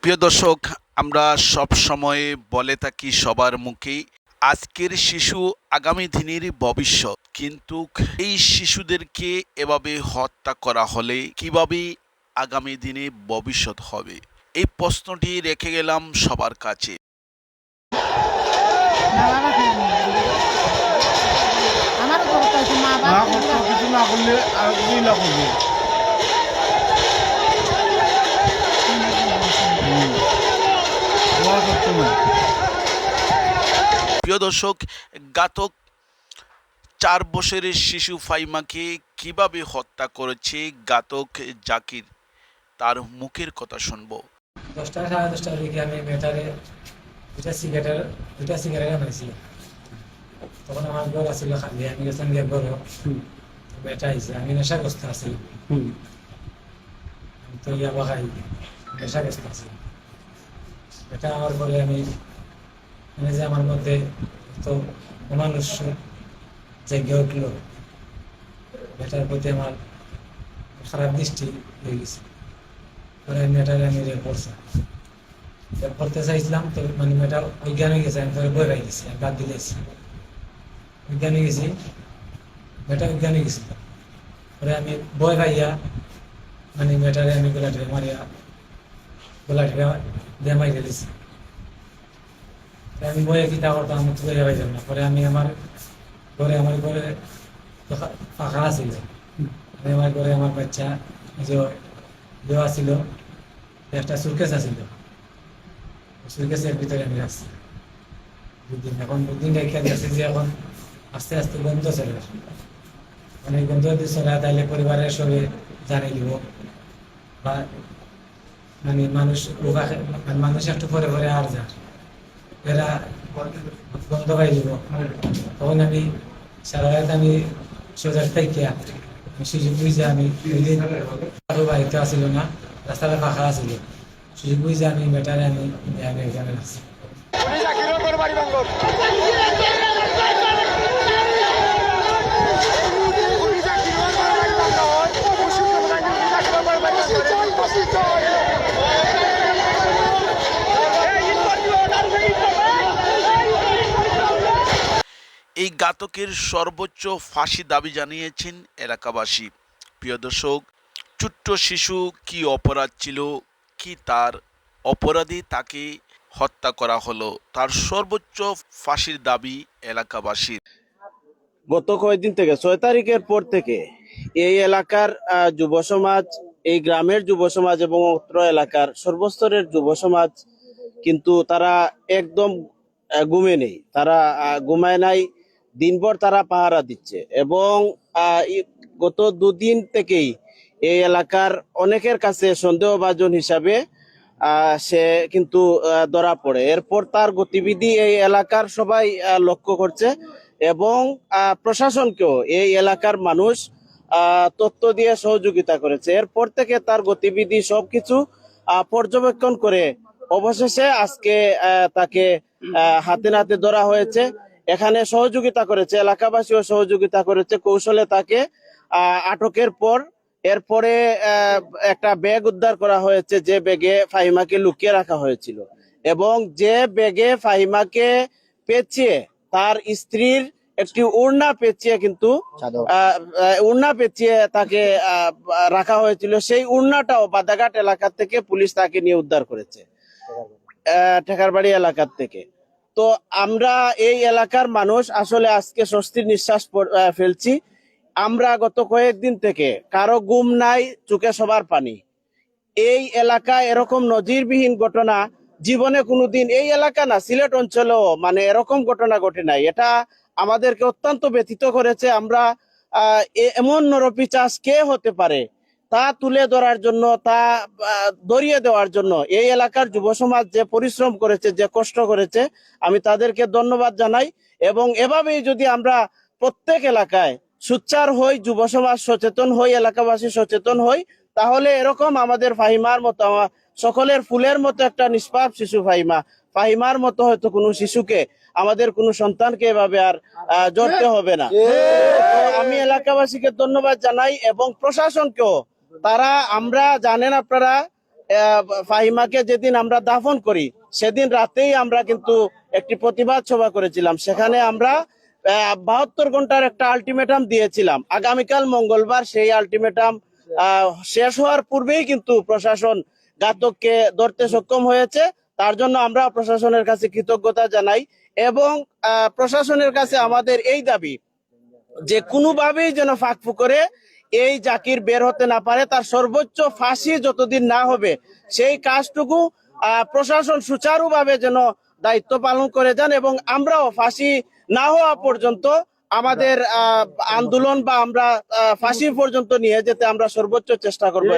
প্রিয় দর্শক, আমরা সব সময় বলে থাকি সবার মুখেই, আজকের শিশু আগামী দিনের ভবিষ্যৎ। কিন্তু এই শিশুদেরকে এভাবে হত্যা করা হলে কিভাবে আগামী দিনে ভবিষ্যৎ হবে? এই প্রশ্নটি রেখে গেলাম সবার কাছে। মা বাবা খায়নি। আমারও তো হত্যা হয়েছে, মা মা বাবা করতো কিছু না করলে আর মহিলা করবে। দোয়া করতো না। প্রিয় দর্শক, ঘাতক 4 বছরের শিশু ফাইমাকে কিভাবে হত্যা করেছে ঘাতক জাকির, তার মুখের কথা শুনবো। 10টা 10:30টার দিকে আমি মেটারে দুটা সিগারেট আনাইছি। তখন আমার ঘর আসছিল খালি, আমি গেছিলাম গিয়ে ঘর মেটা আইছে। আমি নেশাগ্রস্ত আছি, আমি তো ইয়াবা খাই, নেশাগ্রস্ত আছি। এটা আমার পরে আমি মানে যে আমার মধ্যে তো অমানুষ জেগে উঠলো, এটার প্রতি আমার খারাপ দৃষ্টি হয়ে গেছে। পরে মেটারে আমি রেপ করতে চাইছিলাম, তো মানে মেয়েটা অজ্ঞান হয়ে গেছে। আমি পরে বই পাই গেছি, আমি বাদ দিলেছি, অজ্ঞান হয়ে গেছি, মেয়েটা অজ্ঞান হয়ে গেছিল। পরে আমি বই পাইয়া মানে মেয়েটারে আমি গোলা ঢেলে মারিয়া দিয়ে মারি ফেলেছি। আমি বইয়ে কিতা করতাম, আমি তো বইয়ে পাইতাম না। পরে আমি আমার ঘরে তো পাখা আছিল, আমি আমার ঘরে আমার বাচ্চা যে দেওয়া ছিল, একটা সুটকেস আছিল, সুটকেসের ভিতরে আমি রাখছি দুদিন। এখন দুদিন রেখে গেছে যে এখন আস্তে আস্তে গন্ধ চলে আসে। মানে গন্ধ যদি চলে তাহলে পরিবারের সবে জানিয়ে দিব, বা মানে মানুষ একটু পরে পরে আর যা এরা গন্ধ পাই দিব। তখন আমি সারা রাত আমি সোজা থেকে সুযোগ বুঝে আমি বাড়িতে আসিল না, রাস্তাটা ফাঁকা আসিল, সুযোগ বুঝে আমি বেটারে আমি এখানে রাখছি। এই ঘাতকের সর্বোচ্চ ফাঁসি দাবি জানিয়েছেন এলাকাবাসী। প্রিয় দর্শক, ছোট্ট শিশু কি অপরাধ ছিল, কি তার অপরাধী তাকে হত্যা করা হলো, তার সর্বোচ্চ ফাঁসির দাবি এলাকাবাসীর। গত কয়েকদিন থেকে 6 তারিখের পর থেকে এই এলাকার যুব সমাজ, এই গ্রামের যুব সমাজ এবং অত্র এলাকার সর্বস্তরের যুব সমাজ কিন্তু তারা একদম ঘুমে নেই, তারা ঘুমায় নাই। দিনভর তারা পাহারা দিচ্ছে এবং গত দুদিন থেকেই এই এলাকার অনেকের কাছে সন্দেহভাজন হিসাবে সে কিন্তু ধরা পড়ে। এরপর তার গতিবিধি এই এলাকার সবাই লক্ষ্য করছে এবং প্রশাসনকেও এই এলাকার মানুষ তথ্য দিয়ে সহযোগিতা করেছে। এরপর থেকে তার গতিবিধি সবকিছু পর্যবেক্ষণ করে অবশেষে আজকে তাকে হাতে নাতে ধরা হয়েছে। এখানে সহযোগিতা করেছে, এলাকাবাসীও সহযোগিতা করেছে কৌশলে তাকে আটকের পর। এরপরে একটা ব্যাগ উদ্ধার করা হয়েছে, যে ব্যাগে ফাহিমাকে লুকিয়ে রাখা হয়েছিল, এবং যে ব্যাগে ফাহিমাকে পেঁচিয়ে তার স্ত্রীর একটি ওড়না পেঁচিয়ে কিন্তু ওড়না পেঁচিয়ে তাকে রাখা হয়েছিল, সেই ওড়নাটাও বাদাঘাট এলাকা থেকে পুলিশ তাকে নিয়ে উদ্ধার করেছে, ঠেকারবাড়ি এলাকার থেকে। তো আমরা এই এলাকার মানুষ আসলে আজকে স্বস্তির নিঃশ্বাস ফেলছি। আমরা গত কয়েকদিন থেকে কারো ঘুম নাই, চোখে সবার পানি। এই এলাকায় এরকম নজিরবিহীন ঘটনা জীবনে কোনোদিন এই এলাকা না, সিলেট অঞ্চলেও মানে এরকম ঘটনা ঘটে নাই। এটা আমাদেরকে অত্যন্ত ব্যথিত করেছে। আমরা এমন নরপিচাস কে হতে পারে তা তুলে ধরার জন্য, তা ধরিয়ে দেওয়ার জন্য এই এলাকার যুব সমাজ যে পরিশ্রম করেছে, যে কষ্ট করেছে, আমি তাদেরকে ধন্যবাদ জানাই। এবং এভাবেই যদি আমরা প্রত্যেক এলাকায় সুচ্চার হই, যুব সমাজ সচেতন হই, এলাকাবাসী সচেতন হই, তাহলে এরকম আমাদের ফাহিমার মতো, সকলের ফুলের মতো একটা নিষ্পাপ শিশু ফাহিমার মতো হয়তো কোনো শিশুকে, আমাদের কোনো সন্তানকে এভাবে আর জড়তে হবে না। আমি এলাকাবাসীকে ধন্যবাদ জানাই এবং প্রশাসনকেও। তারা, আমরা জানেন আপনারা ফাহিমাকে যেদিন আমরা দাফন করি সেদিন রাতেই আমরা কিন্তু একটি প্রতিবাদ সভা করেছিলাম। সেখানে আমরা 72 ঘন্টার একটা আলটিমেটাম দিয়েছিলাম। আগামীকাল মঙ্গলবার সেই আলটিমেটাম শেষ হওয়ার পূর্বেই কিন্তু প্রশাসন ঘাতককে ধরতে সক্ষম হয়েছে। তার জন্য আমরা প্রশাসনের কাছে কৃতজ্ঞতা জানাই এবং প্রশাসনের কাছে আমাদের এই দাবি যে কোনোভাবেই যেন ফাঁকফু করে এই জাকির বের হতে না পারে, তার সর্বোচ্চ ফাঁসি যতদিন না হবে সেই কাজটুকু প্রশাসন সুচারুভাবে যেন দায়িত্ব পালন করে যান এবং আমরাও ফাঁসি না হওয়া পর্যন্ত আমাদের আন্দোলন বা আমরা ফাঁসি পর্যন্ত নিয়ে যেতে আমরা সর্বোচ্চ চেষ্টা করবো।